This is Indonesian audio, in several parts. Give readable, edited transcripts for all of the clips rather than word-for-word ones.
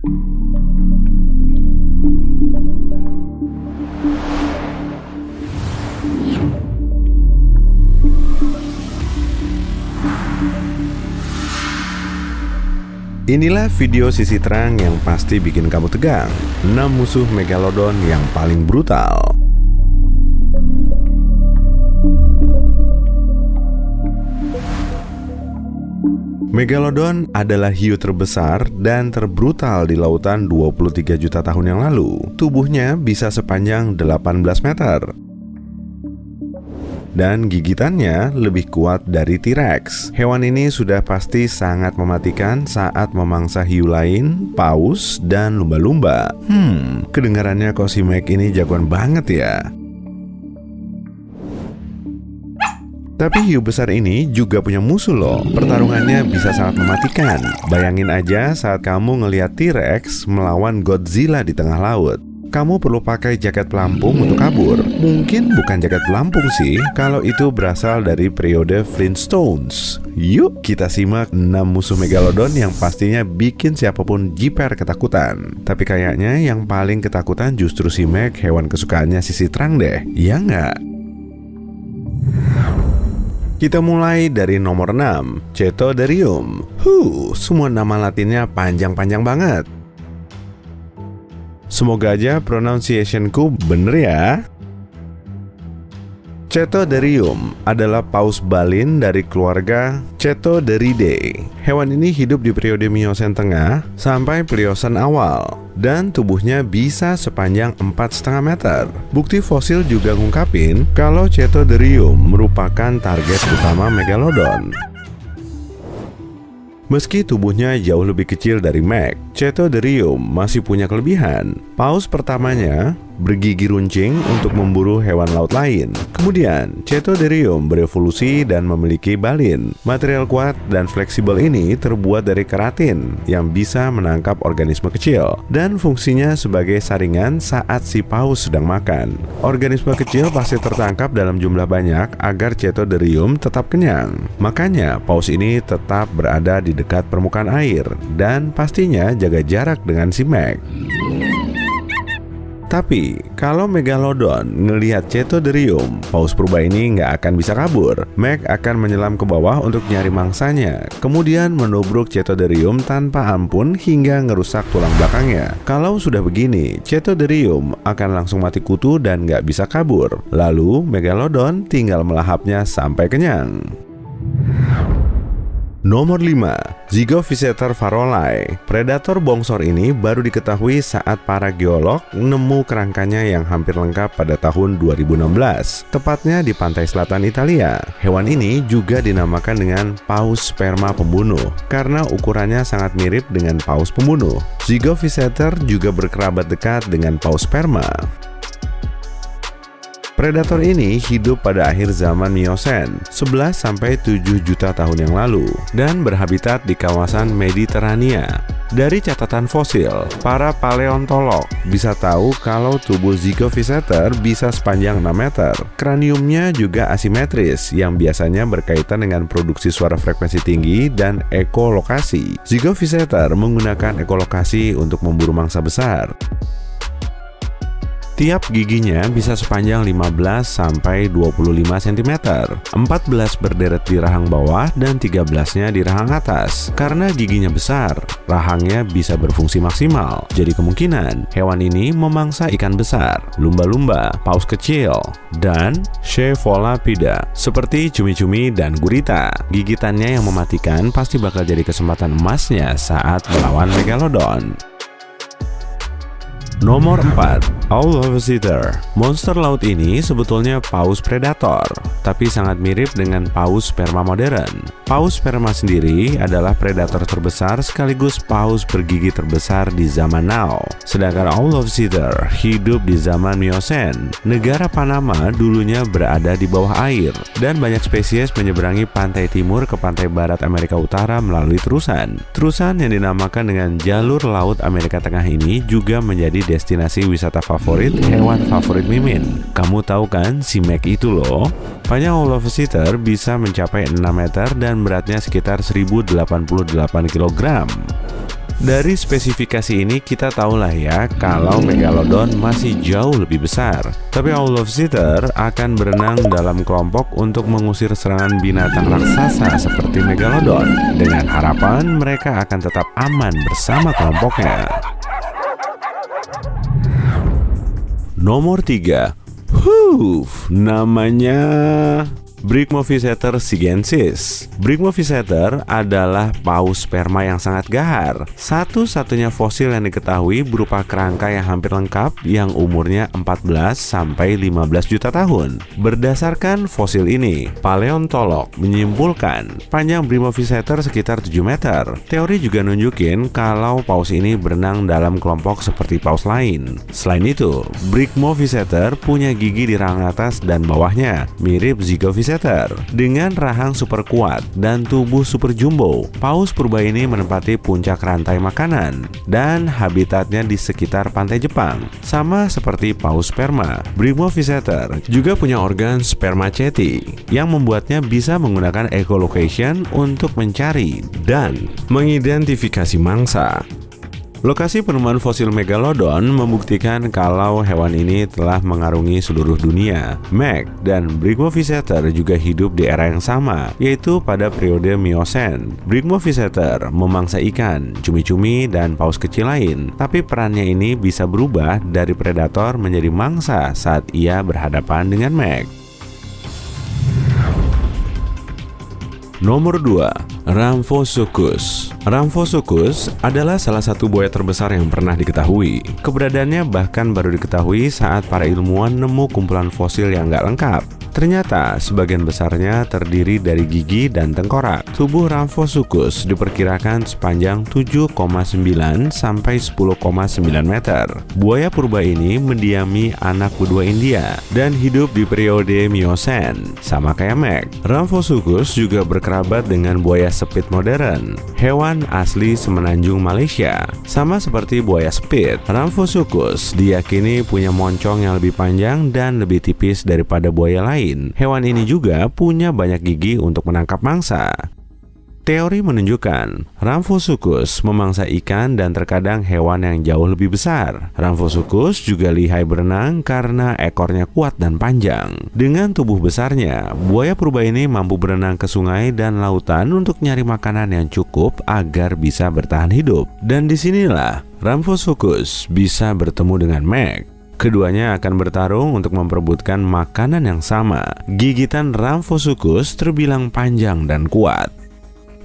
Inilah video sisi terang yang pasti bikin kamu tegang. 6 musuh Megalodon yang paling brutal. Megalodon adalah hiu terbesar dan terbrutal di lautan 23 juta tahun yang lalu. Tubuhnya bisa sepanjang 18 meter. Dan gigitannya lebih kuat dari T-Rex. Hewan ini sudah pasti sangat mematikan saat memangsa hiu lain, paus, dan lumba-lumba. Kedengarannya kok si Meg ini jagoan banget ya. Tapi hiu besar ini juga punya musuh loh. Pertarungannya bisa sangat mematikan. Bayangin aja saat kamu ngelihat T-Rex melawan Godzilla di tengah laut. Kamu perlu pakai jaket pelampung untuk kabur. Mungkin bukan jaket pelampung sih, kalau itu berasal dari periode Flintstones. Yuk kita simak 6 musuh Megalodon yang pastinya bikin siapapun jiper ketakutan. Tapi kayaknya yang paling ketakutan justru si Meg, hewan kesukaannya sisi terang deh. Iya nggak? Kita mulai dari nomor 6, Chaetodarium. Semua nama latinnya panjang-panjang banget. Semoga aja pronunciation-ku bener ya. Chaetodarium adalah paus balin dari keluarga Chaetodaridae. Hewan ini hidup di periode Miosen tengah sampai Pliocene awal, dan tubuhnya bisa sepanjang 4,5 meter. Bukti fosil juga ngungkapin kalau Chaetodarium merupakan target utama Megalodon. Meski tubuhnya jauh lebih kecil dari Meg, Chaetodarium masih punya kelebihan. Paus pertamanya bergigi runcing untuk memburu hewan laut lain. Kemudian, Chaetodarium berevolusi dan memiliki balin. Material kuat dan fleksibel ini terbuat dari keratin yang bisa menangkap organisme kecil dan fungsinya sebagai saringan saat si paus sedang makan. Organisme kecil pasti tertangkap dalam jumlah banyak agar Chaetodarium tetap kenyang. Makanya, paus ini tetap berada di dekat permukaan air dan pastinya jaga jarak dengan si Meg. Tapi, kalau Megalodon ngelihat Chaetodarium, paus purba ini nggak akan bisa kabur. Meg akan menyelam ke bawah untuk nyari mangsanya, kemudian menubruk Chaetodarium tanpa ampun hingga ngerusak tulang belakangnya. Kalau sudah begini, Chaetodarium akan langsung mati kutu dan nggak bisa kabur. Lalu, Megalodon tinggal melahapnya sampai kenyang. Nomor 5, Zygophyseter farolai. Predator bongsor ini baru diketahui saat para geolog nemu kerangkanya yang hampir lengkap pada tahun 2016, tepatnya di pantai selatan Italia. Hewan ini juga dinamakan dengan paus sperma pembunuh karena ukurannya sangat mirip dengan paus pembunuh. Zygophyseter juga berkerabat dekat dengan paus sperma. Predator ini hidup pada akhir zaman Miosen, 11-7 juta tahun yang lalu, dan berhabitat di kawasan Mediterania. Dari catatan fosil, para paleontolog bisa tahu kalau tubuh Zygophyseter bisa sepanjang 6 meter. Kraniumnya juga asimetris, yang biasanya berkaitan dengan produksi suara frekuensi tinggi dan ekolokasi. Zygophyseter menggunakan ekolokasi untuk memburu mangsa besar. Tiap giginya bisa sepanjang 15-25 cm, 14 berderet di rahang bawah dan 13-nya di rahang atas. Karena giginya besar, rahangnya bisa berfungsi maksimal. Jadi kemungkinan hewan ini memangsa ikan besar, lumba-lumba, paus kecil, dan Cephalopida seperti cumi-cumi dan gurita. Gigitannya yang mematikan pasti bakal jadi kesempatan emasnya saat melawan Megalodon. Nomor 4, Olovisitor. Monster laut ini sebetulnya paus predator, tapi sangat mirip dengan paus sperma modern. Paus sperma sendiri adalah predator terbesar sekaligus paus bergigi terbesar di zaman now. Sedangkan Olovisitor hidup di zaman Miosen. Negara Panama dulunya berada di bawah air, dan banyak spesies menyeberangi pantai timur ke pantai barat Amerika Utara melalui terusan. Terusan yang dinamakan dengan Jalur Laut Amerika Tengah ini juga menjadi destinasi wisata favorit hewan favorit Mimin. Kamu tahu kan si Meg itu loh? Panjang Olovisitor bisa mencapai 6 meter dan beratnya sekitar 1088 kg. Dari spesifikasi ini kita tahulah ya kalau Megalodon masih jauh lebih besar. Tapi Owl of Zither akan berenang dalam kelompok untuk mengusir serangan binatang raksasa seperti Megalodon, dengan harapan mereka akan tetap aman bersama kelompoknya. Nomor 3. Namanya Brigmoviseter sigensis. Brigmoviseter adalah paus sperma yang sangat gahar. Satu-satunya fosil yang diketahui berupa kerangka yang hampir lengkap yang umurnya 14 sampai 15 juta tahun. Berdasarkan fosil ini, paleontolog menyimpulkan panjang Brigmoviseter sekitar 7 meter. Teori juga nunjukin kalau paus ini berenang dalam kelompok seperti paus lain. Selain itu, Brigmoviseter punya gigi di rahang atas dan bawahnya, mirip Zygoviseter. Dengan rahang super kuat dan tubuh super jumbo, paus purba ini menempati puncak rantai makanan dan habitatnya di sekitar pantai Jepang. Sama seperti paus sperma, Brigmoviseter juga punya organ spermaceti yang membuatnya bisa menggunakan echolocation untuk mencari dan mengidentifikasi mangsa. Lokasi penemuan fosil Megalodon membuktikan kalau hewan ini telah mengarungi seluruh dunia. Meg dan Brigmoviseter juga hidup di era yang sama, yaitu pada periode Miocene. Brigmoviseter memangsa ikan, cumi-cumi, dan paus kecil lain, tapi perannya ini bisa berubah dari predator menjadi mangsa saat ia berhadapan dengan Meg. Nomor 2. Ramphosuchus. Ramphosuchus adalah salah satu buaya terbesar yang pernah diketahui. Keberadaannya bahkan baru diketahui saat para ilmuwan nemu kumpulan fosil yang nggak lengkap. Ternyata sebagian besarnya terdiri dari gigi dan tengkorak. Tubuh Ramphosuchus diperkirakan sepanjang 7,9 sampai 10,9 meter. Buaya purba ini mendiami anak benua India dan hidup di periode Miocene. Sama kayak Meg, Ramphosuchus juga berkerabat dengan buaya spit modern, hewan asli semenanjung Malaysia. Sama seperti buaya spit, Ramphosuchus diyakini punya moncong yang lebih panjang dan lebih tipis daripada buaya lain. Hewan ini juga punya banyak gigi untuk menangkap mangsa. Teori menunjukkan Ramphosuchus memangsa ikan dan terkadang hewan yang jauh lebih besar. Ramphosuchus juga lihai berenang karena ekornya kuat dan panjang. Dengan tubuh besarnya, buaya purba ini mampu berenang ke sungai dan lautan untuk nyari makanan yang cukup agar bisa bertahan hidup. Dan disinilah Ramphosuchus bisa bertemu dengan Meg. Keduanya akan bertarung untuk memperebutkan makanan yang sama. Gigitan Ramphosuchus terbilang panjang dan kuat.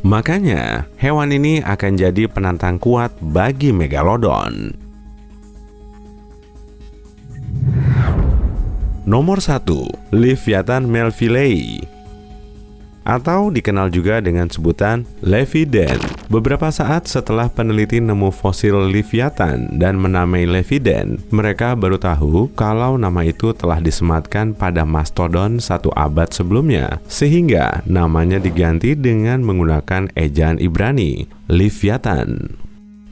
Makanya, hewan ini akan jadi penantang kuat bagi Megalodon. Nomor 1. Livyatan melvillei, atau dikenal juga dengan sebutan Levidan. Beberapa saat setelah peneliti nemu fosil Livyatan dan menamai Levidan, mereka baru tahu kalau nama itu telah disematkan pada mastodon 1 abad sebelumnya, sehingga namanya diganti dengan menggunakan ejaan Ibrani, Livyatan.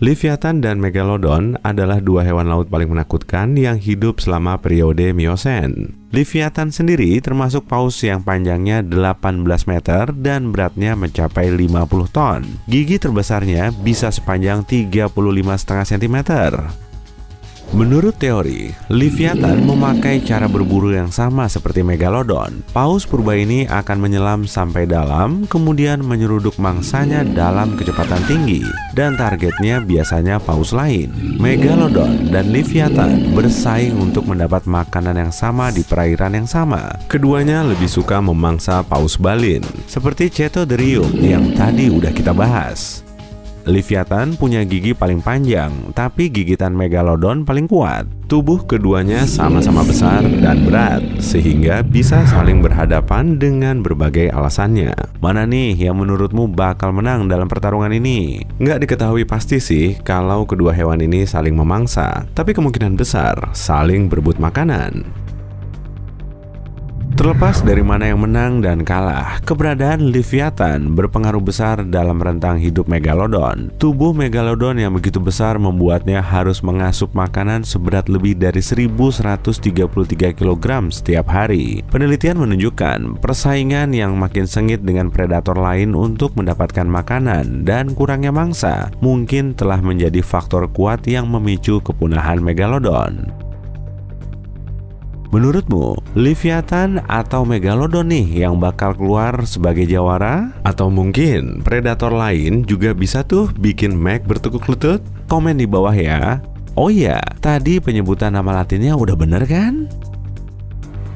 Livyatan dan Megalodon adalah 2 hewan laut paling menakutkan yang hidup selama periode Miocene. Livyatan sendiri termasuk paus yang panjangnya 18 meter dan beratnya mencapai 50 ton. Gigi terbesarnya bisa sepanjang 35,5 cm. Menurut teori, Livyatan memakai cara berburu yang sama seperti Megalodon. Paus purba ini akan menyelam sampai dalam, kemudian menyeruduk mangsanya dalam kecepatan tinggi, dan targetnya biasanya paus lain. Megalodon dan Livyatan bersaing untuk mendapat makanan yang sama di perairan yang sama. Keduanya lebih suka memangsa paus balin, seperti Chaetoderium yang tadi udah kita bahas. Livyatan punya gigi paling panjang, tapi gigitan Megalodon paling kuat. Tubuh keduanya sama-sama besar dan berat, sehingga bisa saling berhadapan dengan berbagai alasannya. Mana nih yang menurutmu bakal menang dalam pertarungan ini? Nggak diketahui pasti sih kalau kedua hewan ini saling memangsa, tapi kemungkinan besar saling berebut makanan. Terlepas dari mana yang menang dan kalah, keberadaan Leviathan berpengaruh besar dalam rentang hidup Megalodon. Tubuh Megalodon yang begitu besar membuatnya harus mengasup makanan seberat lebih dari 1.133 kg setiap hari. Penelitian menunjukkan persaingan yang makin sengit dengan predator lain untuk mendapatkan makanan dan kurangnya mangsa mungkin telah menjadi faktor kuat yang memicu kepunahan Megalodon. Menurutmu, Leviathan atau Megalodon nih yang bakal keluar sebagai jawara? Atau mungkin predator lain juga bisa tuh bikin Meg bertekuk lutut? Komen di bawah ya. Oh iya, tadi penyebutan nama latinnya udah bener kan?